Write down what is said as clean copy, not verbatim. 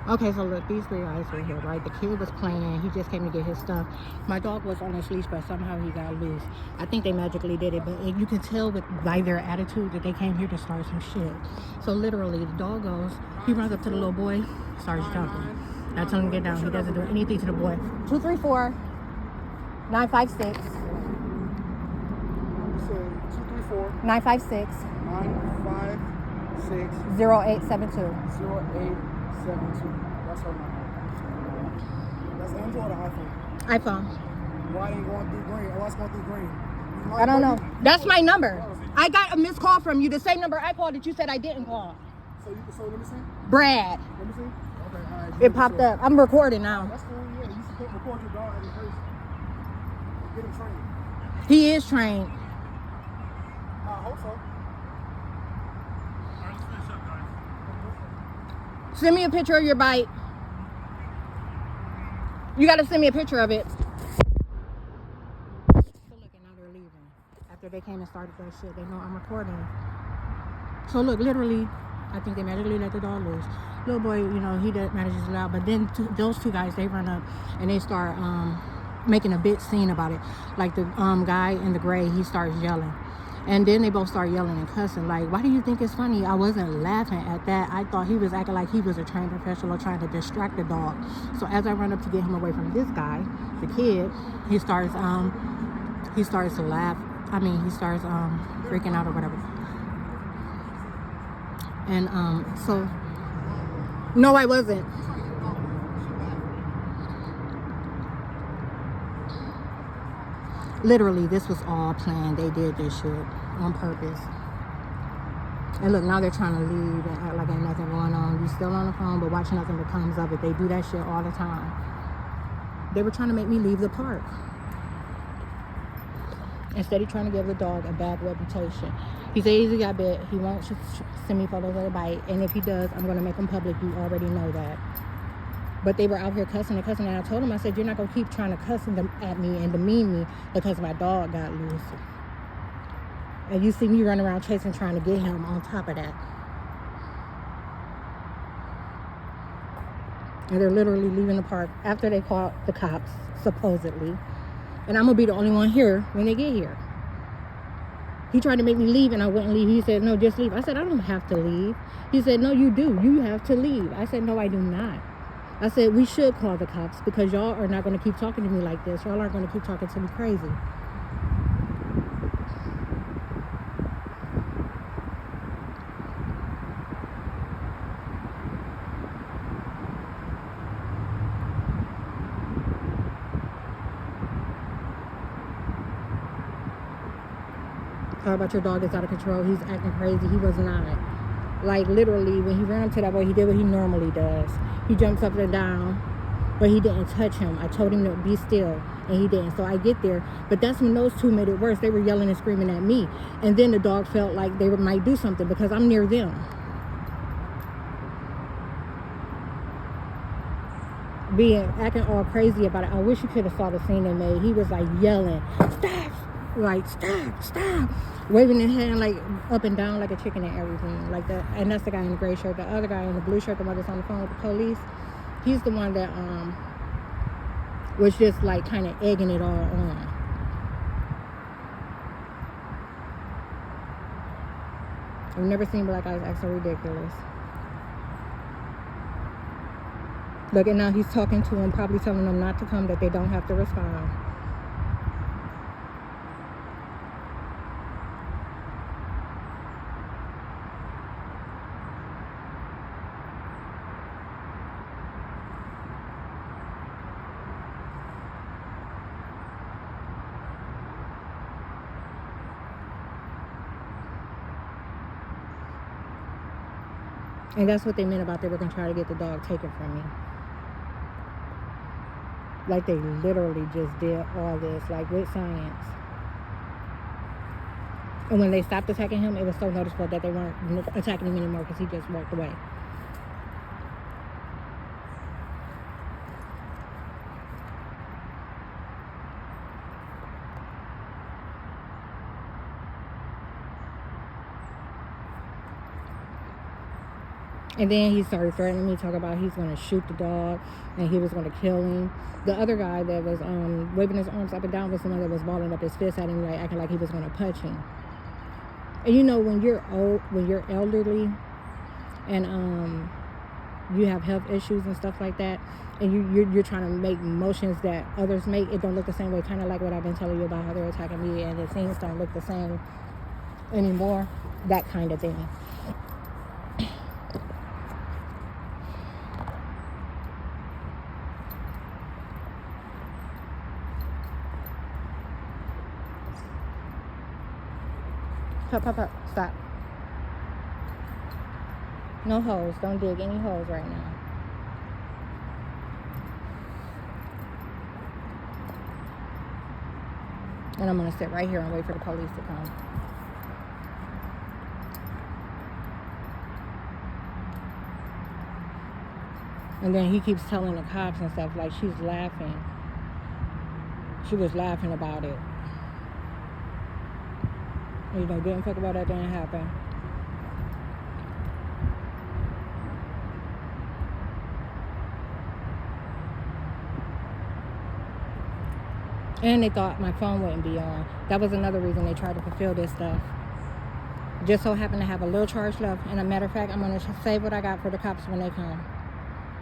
Okay, so look, these 3 guys were here, right? The kid was playing. He just came to get his stuff. My dog was on his leash, but somehow he got loose. I think they magically did it, but you can tell by their attitude that they came here to start some shit. So literally, the dog goes, he runs up to the little boy, starts jumping. I tell him to get down. He doesn't do anything to the boy. 234 956 234 956 956 0872. 0872. That's her number. That's Android or iPhone? iPhone. Why ain't going through green? Oh, it's going through green. I don't know. That's my number. I got a missed call from you, the same number I called that you said I didn't call. So let me see. Brad. Let me see. Okay, all right. It popped up. I'm recording now. That's cool. Yeah, you should record your dog in person. Get him trained. He is trained. I hope so. Send me a picture of your bite. You got to send me a picture of it. So look, and now they're leaving. After they came and started that shit, they know I'm recording. So look, literally, I think they magically let the dog loose. Little boy, you know, he manages it out. But then those 2 guys, they run up and they start making a big scene about it. Like the guy in the gray, he starts yelling. And then they both start yelling and cussing. Like, why do you think it's funny? I wasn't laughing at that. I thought he was acting like he was a trained professional trying to distract the dog. So as I run up to get him away from this guy, the kid, he starts to laugh. I mean, he starts freaking out or whatever. And so, no, I wasn't. Literally, this was all planned. They did this shit on purpose. And look, now they're trying to leave and act like ain't nothing going on. You still on the phone, but watch nothing that comes of it. They do that shit all the time. They were trying to make me leave the park. Instead of trying to give the dog a bad reputation. He said he got bit. He won't send me photos of the bite. And if he does, I'm going to make him public. You already know that. But they were out here cussing and cussing. And I told him, I said, you're not going to keep trying to cuss at me and demean me because my dog got loose. And you see me running around chasing, trying to get him on top of that. And they're literally leaving the park after they called the cops, supposedly. And I'm going to be the only one here when they get here. He tried to make me leave and I wouldn't leave. He said, no, just leave. I said, I don't have to leave. He said, no, you do. You have to leave. I said, no, I do not. I said, we should call the cops because y'all are not going to keep talking to me like this. Y'all aren't going to keep talking to me crazy. Talk about your dog is out of control. He's acting crazy. He was not. Like, literally, when he ran up to that boy, he did what he normally does. He jumps up and down, but he didn't touch him. I told him to be still, and he didn't. So I get there, but that's when those 2 made it worse. They were yelling and screaming at me. And then the dog felt like they might do something because I'm near them. Acting all crazy about it. I wish you could have saw the scene they made. He was like yelling, stop, like stop, waving his hand like up and down like a chicken and everything like that. And that's the guy in the gray shirt. The other guy in the blue shirt, the one that's on the phone with the police, he's the one that was just like kind of egging it all on. I've never seen black guys act so ridiculous. Look, and now he's talking to him, probably telling them not to come, that they don't have to respond. And that's what they meant about they were going to try to get the dog taken from me. Like they literally just did all this, like with science. And when they stopped attacking him, it was so noticeable that they weren't attacking him anymore because he just walked away. And then he started threatening me, talking about he's going to shoot the dog and he was going to kill him. The other guy that was waving his arms up and down was the one that was balling up his fist at him, like acting like he was going to punch him. And you know, when you're old, when you're elderly, and you have health issues and stuff like that, and you're trying to make motions that others make, it don't look the same way. Kind of like what I've been telling you about how they're attacking me, and the things don't look the same anymore. That kind of thing. Up, stop. No holes. Don't dig any holes right now. And I'm going to sit right here and wait for the police to come. And then he keeps telling the cops and stuff, like she's laughing. She was laughing about it. You know, didn't fuck about that didn't happen. And they thought my phone wouldn't be on. That was another reason they tried to fulfill this stuff. Just so happened to have a little charge left. And a matter of fact, I'm going to save what I got for the cops when they come.